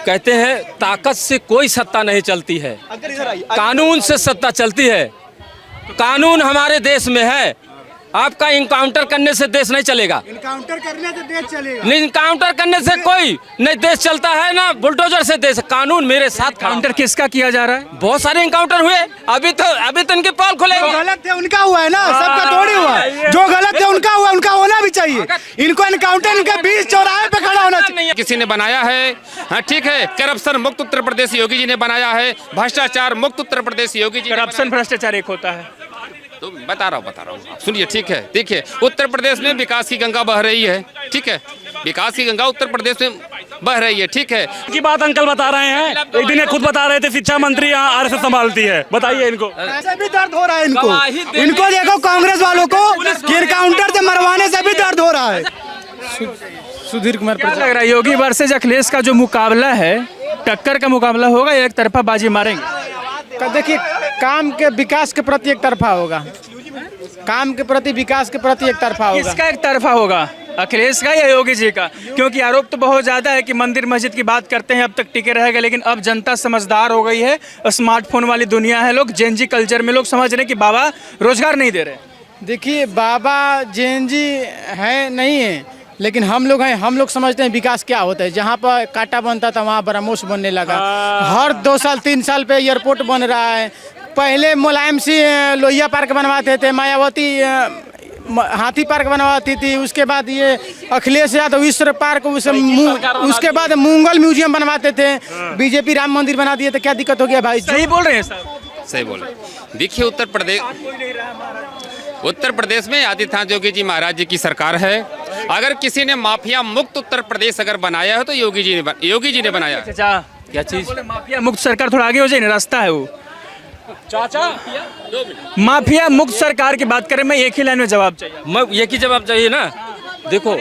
कहते हैं ताकत से कोई सत्ता नहीं चलती है, कानून से सत्ता चलती है। कानून हमारे देश में है। आपका इनकाउंटर करने से देश नहीं चलेगा। इनकाउंटर करने से देश चलेगा नहीं, इनकाउंटर करने से कोई नहीं देश चलता है ना बुलडोजर से देश। कानून मेरे साथ। काउंटर किसका किया जा रहा है? बहुत सारे इनकाउंटर हुए। अभी तो इनके पोल खुलेंगे। जो गलत है उनका हुआ है ना, सबका थोड़ी हुआ है। जो गलत है उनका हुआ, उनका होना भी चाहिए। इनको इनकाउंटर इनके बीच चौराहे पे खड़ा होना चाहिए। किसी ने बनाया है, हाँ ठीक है, करप्शन मुक्त उत्तर प्रदेश योगी जी ने बनाया है, भ्रष्टाचार मुक्त उत्तर प्रदेश योगी जी। करप्शन भ्रष्टाचार एक होता है तो बता रहा हूँ सुनिए, ठीक है। देखिए, उत्तर प्रदेश में विकास की गंगा बह रही है, ठीक है, विकास की गंगा उत्तर प्रदेश में बह रही है, ठीक है। की बात अंकल बता रहे हैं। एक दिन ये खुद बता रहे थे शिक्षा मंत्री यहाँ आरएसएस संभालती है। बताइए इनको। ऐसे भी दर्द हो रहा है इनको देखो कांग्रेस वालों को इनकाउंटर से मरवाने से भी दर्द हो रहा है। सुधीर कुमार, क्या लग रहा है योगी वर्सेज अखिलेश का जो मुकाबला है, टक्कर का मुकाबला होगा या एक तरफा बाजी मारेंगे? देखिए, काम के विकास के प्रति एक तरफा होगा। काम के प्रति विकास के प्रति एक तरफा होगा। किसका एक तरफा होगा, अखिलेश का या योगी जी का? क्योंकि आरोप तो बहुत ज्यादा है कि मंदिर मस्जिद की बात करते हैं अब तक टिके रहेगा, लेकिन अब जनता समझदार हो गई है। स्मार्टफोन वाली दुनिया है, लोग जेनजी कल्चर में लोग समझ रहे हैं कि बाबा रोजगार नहीं दे रहे। देखिए, बाबा जेनजी है नहीं है, लेकिन हम लोग हैं। हम लोग समझते हैं विकास क्या होता है। जहाँ पर कांटा बनता था वहाँ ब्रह्मोस बनने लगा। हर 2 साल 3 साल पे एयरपोर्ट बन रहा है। पहले मुलायम सिंह लोहिया पार्क बनवाते थे, मायावती हाथी पार्क बनवाती थी, उसके बाद ये अखिलेश यादव ईश्वर पार्क, उसके बाद मुंगल म्यूजियम बनवाते थे। बीजेपी राम मंदिर बना दिए, तो क्या दिक्कत हो गया भाई? सही बोल रहे हैं सर, सही बोल रहे। देखिए, उत्तर प्रदेश में आदित्यनाथ योगी जी महाराज जी की सरकार है। अगर किसी ने माफिया मुक्त उत्तर प्रदेश अगर बनाया है तो योगी जी ने बनाया। चाचा, क्या चीज? माफिया मुक्त सरकार, थोड़ा आगे हो जाए ना, रास्ता है वो। चाचा, माफिया मुक्त सरकार की बात करें, मैं एक ही लाइन में जवाब चाहिए। एक ही जवाब चाहिए ना। देखो,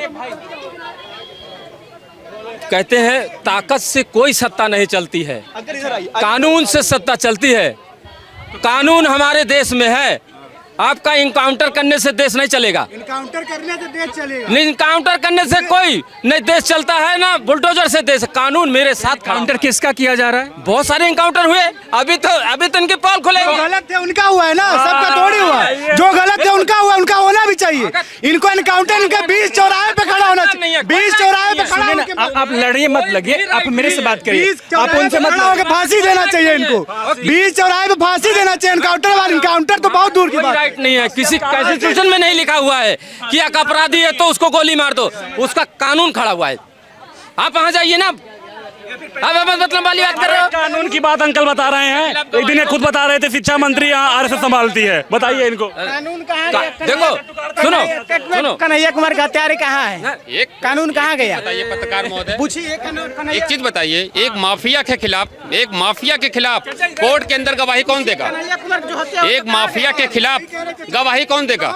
कहते हैं ताकत से कोई सत्ता नहीं चलती है, कानून से सत्ता चलती है। कानून हमारे देश में है। आपका इनकाउंटर करने से देश नहीं चलेगा। इनकाउंटर करने से देश चलेगा। नहीं, इनकाउंटर करने से कोई नहीं देश चलता है ना बुलडोजर से देश। कानून मेरे साथ। काउंटर किसका किया जा रहा है? बहुत सारे इनकाउंटर हुए। अभी तो इनके पोल खुलेंगे। जो गलत है उनका हुआ है ना, सबका थोड़ी हुआ है। जो गलत है उनका हुआ, उनका होना भी चाहिए। इनको इनकाउंटर इनके बीच चौराहे पे खड़ा होना चाहिए। बीच चौराहे पे खड़ा होकर आप लड़िए मत लगिए, आप मेरे से बात करिए। आप उनसे मत खड़ा होकर फांसी देना चाहिए इनको। बीच चौराहे पे फांसी देना चाहिए। इनकाउंटर तो बहुत दूर की बात। नहीं है, किसी कॉन्स्टिट्यूशन में नहीं लिखा हुआ है कि एक अपराधी है तो उसको गोली मार दो। उसका कानून खड़ा हुआ है। आप वहां जाइए ना। अब मतलब वाली बात कर रहे हो। कानून की बात अंकल बता रहे हैं। एक दिन ये खुद बता रहे थे शिक्षा मंत्री यहाँ आरएसएस संभालती है। बताइए इनको। कानून कहाँ? देखो, सुनो, कन्हैया कुमार का हत्यारे कहाँ है? एक कानून कहाँ गया? बताइए पत्रकार महोदय, पूछिए। एक चीज बताइए, एक माफिया के खिलाफ कोर्ट के अंदर गवाही कौन देगा? एक माफिया के खिलाफ गवाही कौन देगा?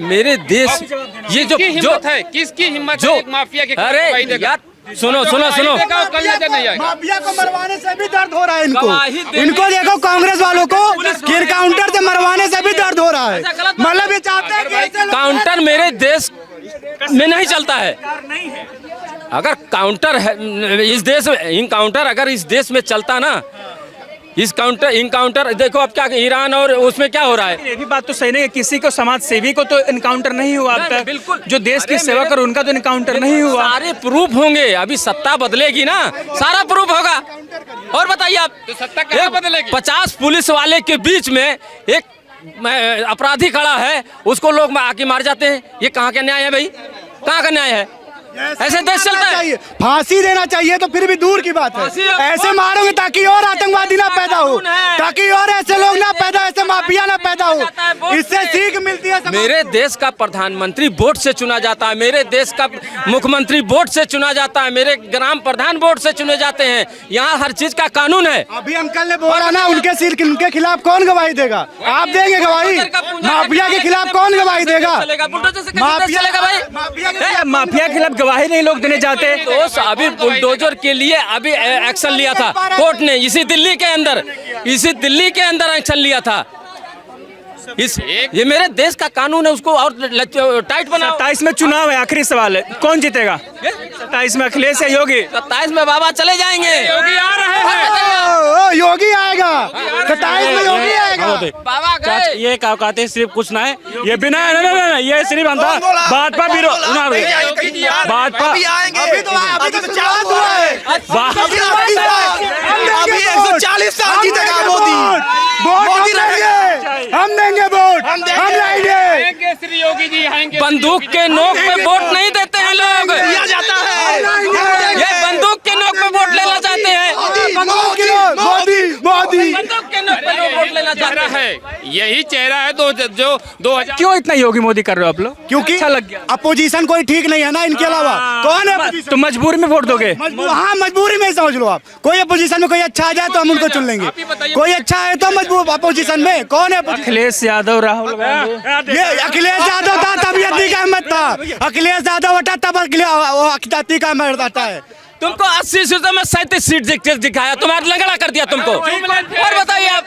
मेरे देश ये जो हिम्मत है, किसकी हिम्मत है एक माफिया के खिलाफ गवाही देगा? सुनो, माफिया को मरवाने से भी दर्द हो रहा है इनको देखो कांग्रेस वालों को इनकाउंटर से मरवाने से भी दर्द हो रहा है। मतलब ये चाहते हैं कि काउंटर मेरे देश में नहीं चलता है। अगर काउंटर है इस देश में, इनकाउंटर अगर इस देश में चलता ना, इनकाउंटर देखो अब क्या ईरान और उसमें क्या हो रहा है। ये भी बात तो सही नहीं है, किसी को समाज सेवी को तो इनकाउंटर नहीं हुआ अब तक। बिल्कुल, जो देश की सेवा कर उनका तो इनकाउंटर नहीं हुआ। सारे प्रूफ होंगे। अभी सत्ता बदलेगी ना, सारा प्रूफ होगा। और बताइए आप, तो सत्ता कहाँ बदलेगी? 50 पुलिस वाले के बीच में एक अपराधी खड़ा है, उसको लोग आके मार जाते हैं। ये कहाँ का न्याय है भाई? कहाँ का न्याय है? ऐसे देश चलता है? फांसी देना चाहिए तो फिर भी दूर की बात है। ऐसे मारोगे ताकि और आतंकवादी ना पैदा हो, ताकि और ऐसे लोग ना पैदा, ऐसे माफिया ना पैदा हो। इससे सीख मिलती है। मेरे देश का प्रधानमंत्री वोट से चुना जाता है, मेरे देश का मुख्यमंत्री वोट से चुना जाता है, मेरे ग्राम प्रधान वोट से चुने जाते हैं। यहाँ हर चीज का कानून है। अभी अंकल ने बोला ना, उनके खिलाफ कौन गवाही देगा? आप देंगे गवाही? माफिया के खिलाफ कौन गवाही देगा? माफिया के खिलाफ गवाही नहीं लोग देने जाते। तो अभी बुलडोजर के लिए अभी एक्शन लिया था कोर्ट ने, इसी दिल्ली के अंदर एक्शन लिया था। इस ये मेरे देश का कानून है, उसको और टाइट बनाओ। 27 में चुनाव है, आखिरी सवाल है, कौन जीतेगा 27 में, अखिलेश या योगी? 27 में बाबा चले जाएंगे, योगी आ रहे ओ, योगी आएगा, 27 में योगी आएगा। बाबा गए। ये क्या कहते हैं, सिर्फ कुछ ना है, ये बिना नहीं, ये सिर्फ भाजपा विरोध, भाजपा अभी तो शुरुआत हुआ है। अभी 140 साल जीतेगा मोदी। वोट हम देंगे वोट, हम लाएंगे। श्री योगी जी आएंगे। बंदूक के नोक पे वोट नहीं देते हैं लोग, दिया जाता है। ये बंदूक के नोक पे वोट लेना चाहते हैं। मोदी बंदूक के नोक पे लोग वोट लेना चाहते चेहरा हैं। है, यही चेहरा है जो 2000। क्यों इतना योगी मोदी कर रहे हो आप लोग? क्योंकि अच्छा लग गया। अपोजिशन कोई ठीक नहीं है ना इनके अलावा। कौन है तो मजबूरी में वोट दोगे? हाँ, मजबूरी में समझ लो आप। कोई अपोजिशन में कोई अच्छा आ जाए तो हम उनको चुन लेंगे। कोई अच्छा है तो मजबूर अपोजिशन में कौन है? अखिलेश यादव, राहुल गांधी। ये अखिलेश यादव था तब अति का अहमद था। अखिलेश यादव हटा तब अति का अहमद आता है। तुमको 80 सीटों में 37 सीट दिखाया, तुम्हारा लगड़ा कर दिया तुमको। और बताइए आप,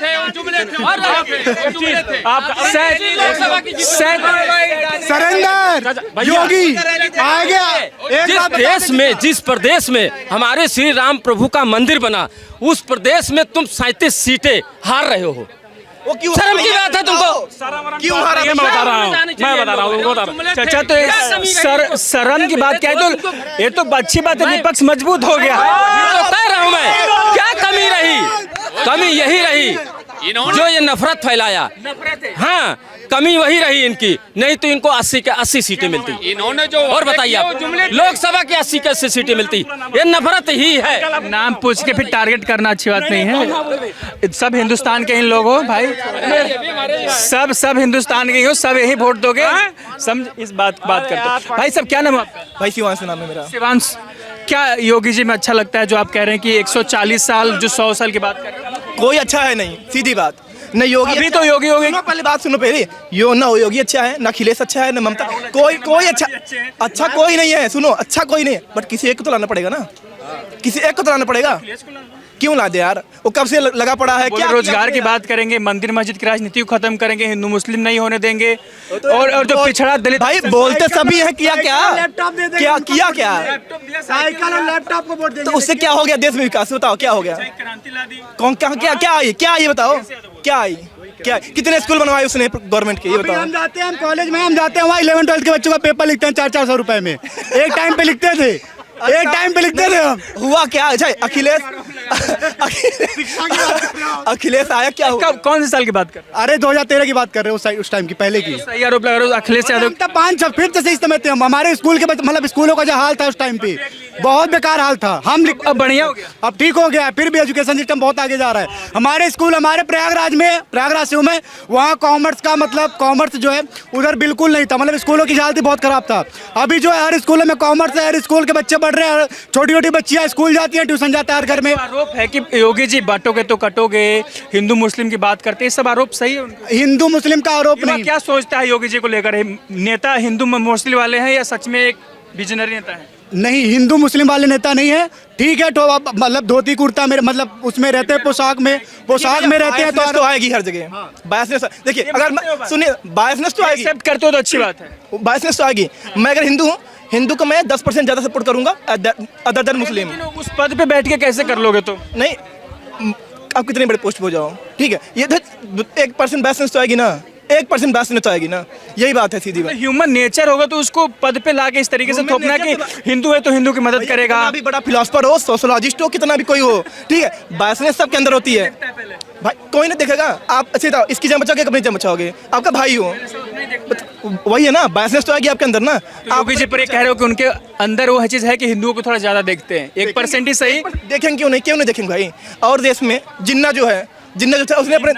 सरेंदर योगी आ गया। जिस प्रदेश में हमारे श्री राम प्रभु का मंदिर बना, उस प्रदेश में तुम 37 सीटें हार रहे हो। वो क्यों? शर्म की बात है तुमको। क्यों हारा? मैं बता रहा हूँ। चाचा तो शर्म की बात क्या है, तो ये तो अच्छी बात है, विपक्ष मजबूत हो गया। तो कह रहा हूँ मैं, क्या कमी रही? कमी यही रही जो ये नफरत फैलाया। हाँ, कमी वही रही इनकी, नहीं तो इनको 80 के 80 सीटें मिलती। इन्होंने जो और बताइए आप, लोकसभा की 80 के 80 सीटें मिलती, ये नफरत ही है। नाम पूछ के फिर टारगेट करना अच्छी बात नहीं है। सब हिंदुस्तान के इन लोग हो भाई, सब हिंदुस्तान के ही हो, सब यही वोट दोगे, समझ इस बात करते हो। भाई सब क्या नाम है आपका? भाई शिवांश नाम है मेरा। शिवांश, क्या योगी जी में अच्छा लगता है जो आप कह रहे हैं कि 140 साल जो 100 साल की बात कर रहे हैं? कोई अच्छा है नहीं, सीधी बात। न योगी, अभी तो योगी सुनो, पहले बात सुनो पहले। ना योगी अच्छा है, ना अखिलेश अच्छा है, ना ममता। कोई अच्छा कोई नहीं है। सुनो, अच्छा कोई नहीं है, बट किसी एक को तो लाना पड़ेगा ना। किसी एक को तो लाना पड़ेगा। क्यों ला दे यार? वो कब से लगा पड़ा है। क्या रोजगार की बात करेंगे, मंदिर मस्जिद की राजनीति को खत्म करेंगे, हिंदू मुस्लिम नहीं होने देंगे, और जो पिछड़ा दलित। भाई बोलते सभी है, किया क्या? साइकिल और लैपटॉप को वोट तो उससे क्या हो गया देश में विकास? बताओ क्या हो गया? कौन क्या आई बताओ? क्या आई? क्या कितने स्कूल बनवाए उसने गवर्नमेंट के? ये बताओ। हम जाते हैं, हम कॉलेज में हम जाते हैं, वहाँ 11 12 के बच्चों का पेपर लिखते हैं 400 रुपए में। एक टाइम पे लिखते थे, हम। हुआ क्या? अच्छा, अखिलेश आया, क्या हुआ? कौन से साल की बात कर रहे अरे 2013 की बात कर रहे हो, उस टाइम की, पहले की। सही आरोप लगा रहे हो अखिलेश यादव। 5 फिर से इस समय थे हम। हमारे स्कूल के मतलब स्कूलों का जो हाल था उस टाइम पे, बहुत बेकार हाल था। हम अब बढ़िया हो गया, अब ठीक हो गया, फिर भी एजुकेशन सिस्टम बहुत आगे जा रहा है। हमारे स्कूल, हमारे प्रयागराज से में, वहाँ कॉमर्स का मतलब कॉमर्स जो है उधर बिल्कुल नहीं था। मतलब स्कूलों की हालत बहुत खराब था। अभी जो है हर स्कूलों में कॉमर्स है, हर स्कूल के बच्चे पढ़ रहे हैं, छोटी बच्चियां स्कूल जाती हैं, ट्यूशन जाता है हर घर में। आरोप है कि योगी जी बांटोगे तो कटोगे, हिंदू मुस्लिम की बात करते हैं, सब आरोप सही है उनका? हिंदू मुस्लिम का आरोप नहीं। क्या सोचता है योगी जी को लेकर? नेता हिंदू मुस्लिम वाले हैं या सच में एक विजनरी नेता है? नहीं, हिंदू मुस्लिम वाले नेता नहीं है। ठीक है, तो मतलब धोती कुर्ता में मतलब उसमें रहते हैं, पोशाक में रहते हैं, तो आएगी हर जगह बायसनेस। देखिए, अगर सुनिए, बायसनेस तो आएगी। एक्सेप्ट करते हो तो अच्छी बात है। बायसनेस तो आएगी। मैं अगर हिंदू हूँ, हिंदू को मैं 10% ज्यादा सपोर्ट करूंगा अदर देन मुस्लिम। उस पद पे बैठ के कैसे कर लोगे? तो नहीं, आप कितने बड़े पोस्ट पे हो जाओ, ठीक है, ये 1% बायसनेस तो आएगी ना, 1% बायसनेस तो आएगी ना। यही बात है, सीधी बात। ह्यूमन नेचर होगा तो उसको पद पे लाके इस तरीके से थोपना कि हिंदू है तो हिंदू की मदद करेगा। कितना भी बड़ा फिलोसफर हो, सोशोलॉजिस्ट हो, कितना भी कोई हो, ठीक है, बायसनेस सबके अंदर होती है। भाई कोई नहीं देखेगा। आप अच्छे बताओ, इसकी जान बचाओगे, अपनी जान बचाओगे, आपका भाई हो, वही है ना, बायसनेस तो आएगी आपके अंदर ना। योगी जी पर ये कह रहे हो कि उनके अंदर वो चीज है कि हिंदुओं को थोड़ा ज्यादा देखते हैं, 1% ही सही। देखेंगे क्यों नहीं देखेंगे भाई? और देश में जिन्ना जो था उसने अपने,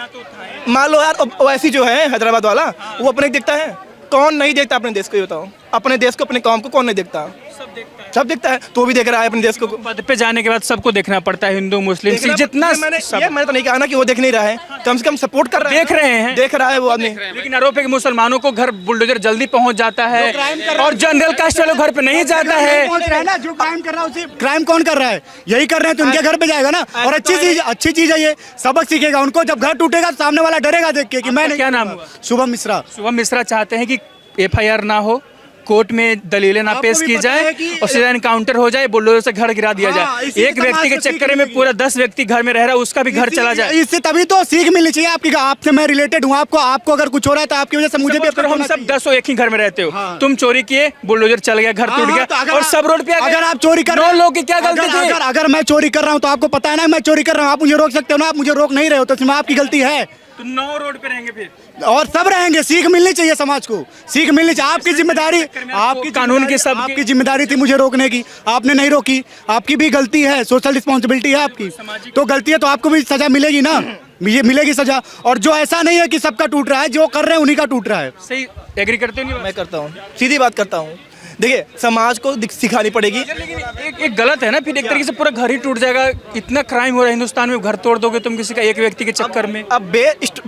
मान लो यार, वैसी जो है हैदराबाद वाला, वो अपने देखता है। कौन नहीं देखता अपने देश को? ये बताओ, अपने देश को, अपने कौम को कौन नहीं देखता? सब देखता है, तो भी देख रहा है अपने देश को। पद पे जाने के बाद सबको देखना पड़ता है, हिंदू मुस्लिम सिख जितना मैंने तो नहीं कहा ना कि वो देख नहीं रहा है, कम से कम सपोर्ट कर रहा है। देख रहे हैं, देख रहा है वो आदमी। लेकिन आरोप है कि मुसलमानों को घर बुलडोजर जल्दी पहुंच जाता है और जनरल कास्ट वालों घर पे नहीं जाता है। पहुंच रहा है ना, जो क्राइम कर रहा है उसे क्राइम कौन कर रहा है? यही कर रहे हैं तो उनके घर पे जाएगा ना। और अच्छी चीज है, ये सबक सीखेगा। उनको जब घर टूटेगा तो सामने वाला डरेगा देख के कि मैं क्या नाम हुआ? शुभम मिश्रा। शुभम मिश्रा चाहते हैं कि FIR ना हो, कोर्ट में दलीलें ना पेश की जाए और सीधा इनकाउंटर हो जाए, बुलडोजर से घर गिरा दिया जाए। एक व्यक्ति के चक्कर में पूरा 10 व्यक्ति घर में रह रहा है, उसका भी घर चला जाए। इससे तभी तो सीख मिलनी चाहिए आपकी। आपसे मैं रिलेटेड हूँ, आपको अगर कुछ हो रहा है तो आपकी वजह से मुझे भी। हम सब 10 एक ही घर में रहते हो, तुम चोरी किए, बुलडोजर चल गया, घर टूट गया और सब रोड पे अगर आप चोरी कर रहे हो, लोग की क्या गलती थी? अगर मैं चोरी कर रहा हूँ तो आपको पता है ना मैं चोरी कर रहा हूँ, आप मुझे रोक सकते हो ना। आप मुझे रोक नहीं रहे हो तो इसमें आपकी गलती है। तो 9 रोड पे रहेंगे फिर, और सब रहेंगे। सीख मिलनी चाहिए समाज को, सीख मिलनी चाहिए। आपकी जिम्मेदारी, आपकी कानून की सब आपकी जिम्मेदारी थी मुझे रोकने की, आपने नहीं रोकी। आपकी भी गलती है, सोशल रिस्पॉन्सिबिलिटी है आपकी। तो गलती है तो आपको भी सजा मिलेगी ना, ये मिलेगी सजा। और जो ऐसा नहीं है कि सबका टूट रहा है, जो कर रहे हैं उन्हीं का टूट रहा है। सही एग्री करते हो? मैं करता हूँ, सीधी बात करता हूँ। देखिए, समाज को सिखानी पड़ेगी। लेकिन एक गलत है ना, फिर एक तरीके से पूरा घर ही टूट जाएगा। इतना क्राइम हो रहा है हिंदुस्तान में, घर तोड़ दोगे तुम किसी का, एक व्यक्ति के चक्कर में। अब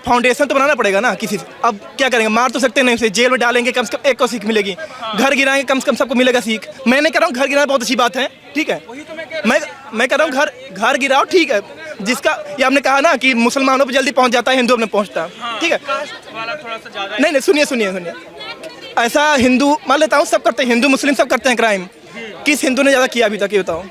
फाउंडेशन तो बनाना पड़ेगा ना किसी से। अब क्या करेंगे, मार तो सकते नहीं, उसे जेल में डालेंगे, कम से कम एक को सीख मिलेगी। घर गिराएंगे, कम से कम सबको मिलेगा सीख। मैं नहीं कर रहा हूँ घर गिराना बहुत अच्छी बात है, ठीक है। मैं कर रहा हूँ घर गिराओ, ठीक है। जिसका ये आपने कहा ना कि मुसलमानों पर जल्दी पहुँच जाता है, हिंदुओं में पहुँचता, ठीक है। नहीं, सुनिए, ऐसा हिंदू मान लेता हूँ, सब करते हैं, हिंदू मुस्लिम सब करते हैं क्राइम। किस हिंदू ने ज्यादा किया अभी तक, ये बताओ?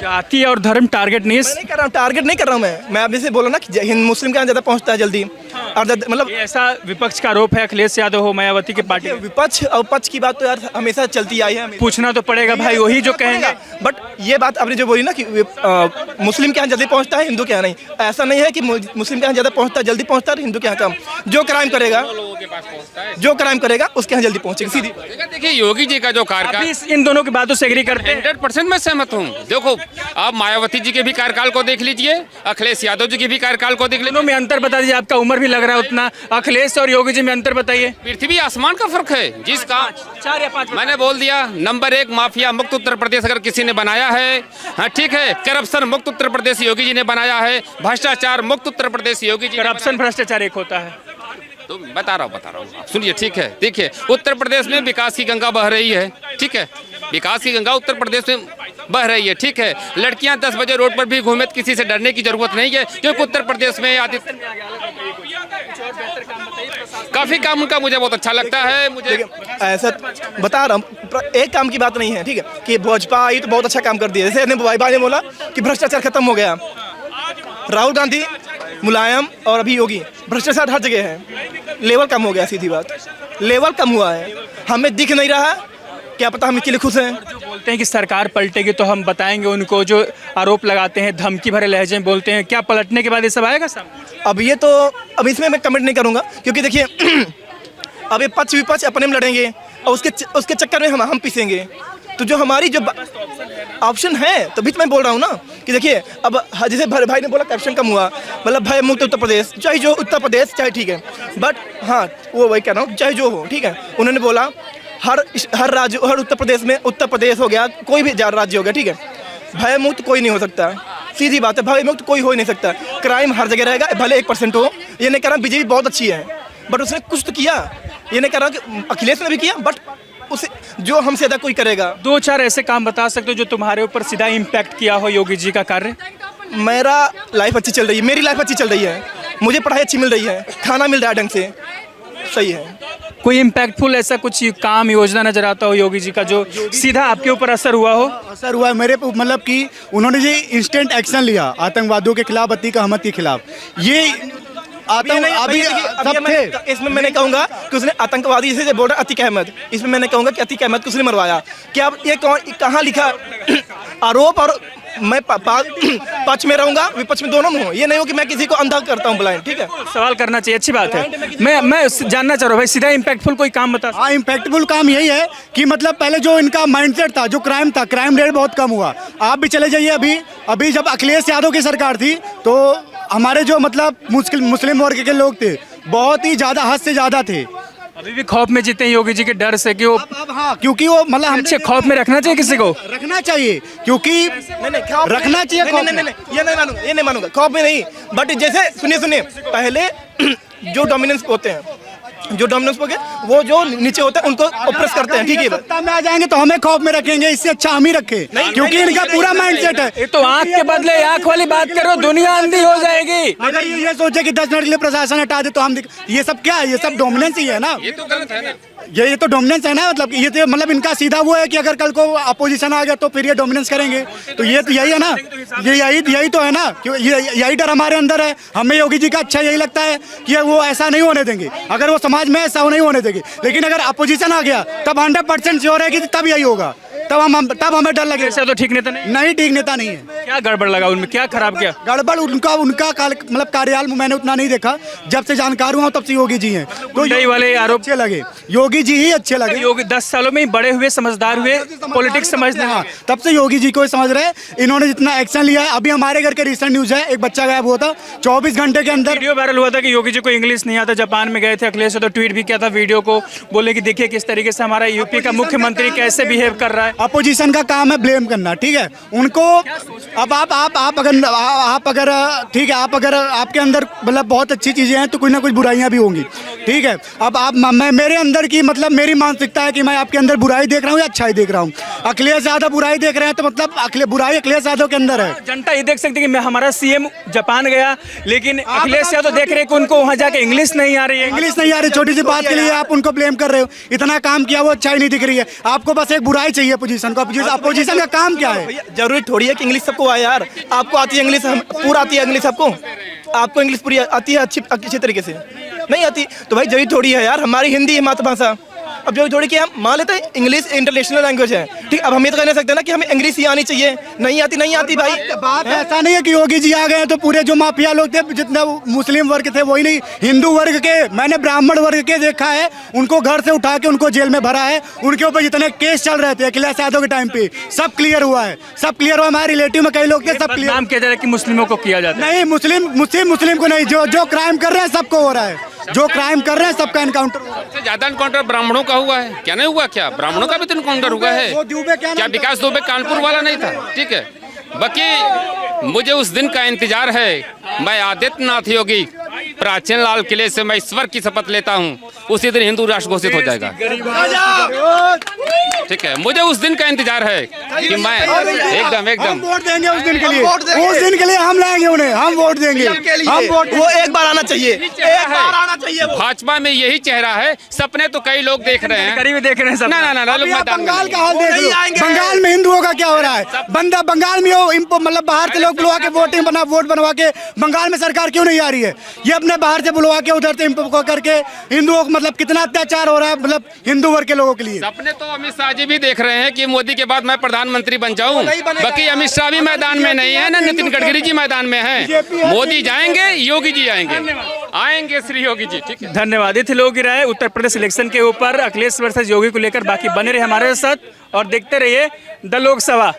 जाति और धर्म टारगेट नहीं नहीं कर रहा हूँ, टारगेट नहीं कर रहा हूँ मैं अभी से बोला ना कि हिंदू मुस्लिम का ज्यादा पहुँचता है जल्दी। और मतलब ऐसा विपक्ष का आरोप है, अखिलेश यादव हो, मायावती की पार्टी। विपक्ष और पक्ष की बात तो यार हमेशा चलती आई है। पूछना तो पड़ेगा भाई, वही जो कहेंगे। बट ये बात आपने जो बोली ना कि मुस्लिम के यहाँ जल्दी पहुँचता है, हिंदू के यहाँ नहीं। ऐसा नहीं है कि मुस्लिम के यहाँ ज्यादा पहुँचता है, जल्दी पहुँचता है, हिंदू के यहाँ कम। जो क्राइम करेगा उसके यहाँ जल्दी पहुँचेगा, सीधी। देखिए, योगी जी का जो कार्यकाल, इन दोनों की बातों से एग्री करते हैं? 100% मैं सहमत हूँ। देखो, आप मायावती जी के भी कार्यकाल को देख लीजिए, अखिलेश यादव जी के भी कार्यकाल को देख लीजिए। दोनों में अंतर बता दीजिए, आपका उम्र भी लग रहा है उतना। अखिलेश और योगी जी में अंतर बताइए। पृथ्वी आसमान का फर्क है। जिसका 4 या 5 मैंने बोल दिया, नंबर 1 माफिया मुक्त उत्तर प्रदेश अगर किसी ने बनाया है, हाँ ठीक है, करप्शन मुक्त उत्तर प्रदेश योगी जी ने बनाया है, भ्रष्टाचार मुक्त उत्तर प्रदेश योगी जी। करप्शन भ्रष्टाचार एक होता है तो बता रहा हूँ, सुनिए, ठीक है। देखिए, उत्तर प्रदेश में विकास की गंगा बह रही है, ठीक है। विकास की गंगा उत्तर प्रदेश में बह रही है, ठीक है। लड़कियां 10 बजे रोड पर भी घूमे, किसी से डरने की जरूरत नहीं है, क्योंकि उत्तर प्रदेश में काफी काम उनका मुझे बहुत अच्छा लगता है। मुझे ऐसा बता रहा हूँ, एक काम की बात नहीं है, ठीक है, कि भाजपा आई तो बहुत अच्छा काम कर दिया। जैसे भाई ने बोला कि भ्रष्टाचार खत्म हो गया। राहुल गांधी, मुलायम और अभी योगी, भ्रष्टाचार हर जगह है, लेवल कम हो गया। सीधी बात, लेवल कम हुआ है, हमें दिख नहीं रहा। क्या पता हम इसके लिए खुश हैं। जो बोलते हैं कि सरकार पलटेगी तो हम बताएंगे उनको, जो आरोप लगाते हैं, धमकी भरे लहजे में बोलते हैं, क्या पलटने के बाद ये सब आएगा सामने? अब इसमें मैं कमेंट नहीं करूंगा, क्योंकि देखिए अब ये पक्ष विपक्ष अपने में लड़ेंगे और उसके चक्कर में हम पीसेंगे। तो जो हमारी जो ऑप्शन है, तभी तो मैं बोल रहा हूँ ना कि देखिए, अब जैसे भाई ने बोला करप्शन कम हुआ, मतलब भय मुक्त उत्तर प्रदेश, चाहे जो उत्तर प्रदेश चाहे, ठीक है। बट हाँ, वो वही कह रहा हूँ, चाहे जो हो, ठीक है। उन्होंने बोला हर राज्य, हर उत्तर प्रदेश में, उत्तर प्रदेश हो गया, कोई भी राज्य हो गया, ठीक है, भय मुक्त कोई नहीं हो सकता। सीधी बात है, भय मुक्त कोई हो ही नहीं सकता। क्राइम हर जगह रहेगा, भले 1% हो। ये नहीं कह रहा बीजेपी बहुत अच्छी है, बट उसने कुछ तो किया। ये नहीं कह रहा कि अखिलेश ने भी किया, बट उसे जो हमसे ज़्यादा कोई करेगा। 2-4 ऐसे काम बता सकते हो जो तुम्हारे ऊपर सीधा इम्पैक्ट किया हो योगी जी का कार्य? मेरा लाइफ अच्छी चल रही है, मेरी लाइफ अच्छी चल रही है, मुझे पढ़ाई अच्छी मिल रही है, खाना मिल रहा है ढंग से, सही है। कोई इम्पैक्टफुल ऐसा कुछ काम योजना नजर आता हो योगी जी का जो सीधा आपके ऊपर असर हुआ हो? असर हुआ है मेरे पे, मतलब कि उन्होंने जो इंस्टेंट एक्शन लिया आतंकवादियों के खिलाफ, अतीक अहमद के खिलाफ, ये अभी सब थे। इसमें मैंने कहूँगा कि उसने आतंकवादी जैसे बोल रहा अतीक अहमद, इसमें मैंने कहूँगा कि अतीक अहमद को उसने मरवाया। क्या ये कहाँ लिखा आरोप? और मैं पक्ष में रहूंगा, विपक्ष में, दोनों में हूँ। ये नहीं हो कि मैं किसी को अंधा करता हूँ ब्लाइंड, ठीक है। सवाल करना चाहिए, अच्छी बात है। मैं जानना चाह रहा हूँ भाई, सीधा इम्पैक्टफुल कोई काम बता। हाँ, इम्पैक्टफुल काम यही है कि मतलब पहले जो इनका माइंडसेट था, जो क्राइम था, क्राइम रेट बहुत कम हुआ। आप भी चले जाइए, अभी जब अखिलेश यादव की सरकार थी तो हमारे जो मतलब मुस्लिम वर्ग के लोग थे, बहुत ही ज़्यादा, हद से ज़्यादा थे। अभी भी खौफ में जीते हैं योगी जी के डर से कि वो अब हाँ, क्योंकि वो मतलब हम अच्छे खौफ में रखना चाहिए किसी को। रखना चाहिए, क्योंकि नहीं खौफ रखना चाहिए, नहीं, खौफ नहीं, नहीं, नहीं, ये नहीं मानूंगा खौफ में नहीं। बट जैसे सुनिए पहले जो डोमिनेंस होते हैं, जो डोमिनेंस हो गए, वो जो नीचे होते हैं उनको ऑप्रेस करते हैं, ठीक है। सत्ता में आ जाएंगे तो हमें खौफ में रखेंगे, इससे अच्छा हम ही रखे, क्योंकि इनका पूरा माइंडसेट है। ये तो आंख के बदले आंख वाली बात करो, दुनिया अंधी हो जाएगी। अगर ये सोचे कि 10 मिनट के लिए प्रशासन हटा दे तो हम ये सब क्या है, ये सब डोमिनेंस ही है ना, ये तो गलत है ना। ये तो डोमिनेंस है ना, मतलब ये तो मतलब इनका सीधा वो है कि अगर कल को अपोजिशन आ गया तो फिर ये डोमिनेंस करेंगे, तो ये तो यही है ना, ये यही तो है ना, यही डर हमारे अंदर है। हमें योगी जी का अच्छा यही लगता है कि वो ऐसा नहीं होने देंगे, अगर वो समाज में ऐसा नहीं होने देंगे। लेकिन अगर अपोजिशन आ गया तब 100% श्योर है कि तब यही होगा, तब हमें डर लगेगा। ऐसा तो ठीक नेता नहीं ठीक नेता नहीं है। क्या गड़बड़ लगा उनमें, क्या खराब किया? गड़बड़ उनका मतलब कार्यकाल में मैंने उतना नहीं देखा, जब से जानकार हुआ तब से योगी जी हैं, तो गुंडाई वाले आरोप अच्छे लगे, योगी जी ही अच्छे लगे। योगी 10 सालों में ही बड़े हुए, समझदार हुए, पॉलिटिक्स समझने हाँ, लगे। तब से योगी जी को समझ रहे हैं, इन्होंने जितना एक्शन लिया है। अभी हमारे घर के रिसेंट न्यूज है, एक बच्चा गायब हुआ था 24 घंटे के अंदर। वीडियो वायरल हुआ था कि योगी जी को इंग्लिश नहीं आता, जापान में गए थे अखिलेश, तो ट्वीट भी किया था वीडियो को, बोले कि देखिए किस तरीके से हमारा यूपी का मुख्यमंत्री कैसे बिहेव कर रहा है। अपोजिशन का काम है ब्लेम करना, ठीक है उनको। अब आप अगर ठीक है, आप अगर आपके अंदर मतलब बहुत अच्छी चीजें हैं तो कुछ ना कुछ बुराइयां भी होंगी, ठीक है। अब मैं मेरे अंदर की मतलब मेरी मानसिकता है कि मैं आपके अंदर बुराई देख रहा हूँ या अच्छाई देख रहा हूँ। अखिलेश यादव बुराई देख रहे हैं तो मतलब बुराई अखिलेश यादव के अंदर है। जनता ये देख सकती है कि हमारा सीएम जापान गया, लेकिन अखिलेश यादव देख रहे हैं कि उनको वहां जाके इंग्लिश नहीं आ रही है। इंग्लिश नहीं आ रही, छोटी सी बात के लिए आप उनको ब्लेम कर रहे हो। इतना काम किया, वो अच्छाई नहीं दिख रही है आपको, बस एक बुराई चाहिए अपोजिशन को। अपोजिशन का काम क्या है? भैया जरूरी थोड़ी है कि इंग्लिश सबको आए यार। आपको आती है इंग्लिश, पूरा आती है इंग्लिश आपको इंग्लिश पूरी आती है अच्छी तरीके से? नहीं आती तो भाई जरूरी थोड़ी है यार, हमारी हिंदी है मातृभाषा। अब जो थोड़ी कि हम मान लेते हैं इंग्लिश इंटरनेशनल लैंग्वेज है, ठीक। अब हम ये तो कह नहीं सकते ना कि हमें इंग्लिश ही आनी चाहिए, नहीं आती भाई। बात ऐसा नहीं है कि योगी जी आ गए तो पूरे जो माफिया लोग थे, जितने मुस्लिम वर्ग थे वही नहीं, हिंदू वर्ग के, मैंने ब्राह्मण वर्ग के देखा है, उनको घर से उठा के उनको जेल में भरा है। उनके ऊपर जितने केस चल रहे थे अखिलेश यादव के टाइम पे, सब क्लियर हुआ है, सब क्लियर हुआ। हमारे रिलेटिव में कई लोग थे, सब क्लियर। नाम किया जा रहा है कि मुस्लिमों को किया जाता है। नहीं, मुस्लिम को नहीं, जो क्राइम कर रहे हैं सबको हो रहा है, जो क्राइम कर रहे हैं सबका एनकाउंटर। सबसे ज्यादा एनकाउंटर ब्राह्मणों का हुआ है, क्या नहीं हुआ? क्या ब्राह्मणों का भी तो एनकाउंटर हुआ है? वो दुबे क्या विकास दुबे कानपुर वाला नहीं था? ठीक है, बाकी मुझे उस दिन का इंतजार है। मैं आदित्यनाथ योगी प्राचीन लाल किले से मैं ईश्वर की शपथ लेता हूँ, उसी दिन हिंदू राष्ट्र घोषित हो जाएगा। ठीक है, मुझे उस दिन का इंतजार है कि मैं एकदम वोट देंगे उस दिन के लिए, उस दिन के लिए हम लाएंगे उन्हें, हम वोट देंगे, हम वोट। वो एक बार आना चाहिए, एक बार आना चाहिए। भाजपा में यही चेहरा है, सपने तो कई लोग देख रहे हैं, करीब देख रहे हैं सब। ना लोग मैदान में बंगाल नहीं। का हाल देख लो, बंगाल में हिंदुओं का क्या हो रहा है। बंगाल में मतलब बाहर से लोग बुलवा के वोट बनवा के, बंगाल में सरकार क्यों नहीं आ रही है? ये अपने बाहर से बुलवा के उधर से इम्पोर्ट करके हिंदुओं को मतलब कितना अत्याचार हो रहा है, मतलब हिंदू वर्ग के लोगों के लिए। सपने तो अमित शाह जी भी देख रहे हैं कि मोदी के बाद मैं प्रधानमंत्री बन जाऊं, बाकी अमित शाह भी मैदान में नहीं है ना, नितिन गडकरी जी मैदान में हैं। मोदी जाएंगे, योगी जी आएंगे श्री योगी जी। ठीक है, धन्यवाद। ये थे लोगों की राय उत्तर प्रदेश इलेक्शन के ऊपर अखिलेश वर्सेस योगी को लेकर। बाकी बने रहे हमारे साथ और देखते रहिए द लोकसभा।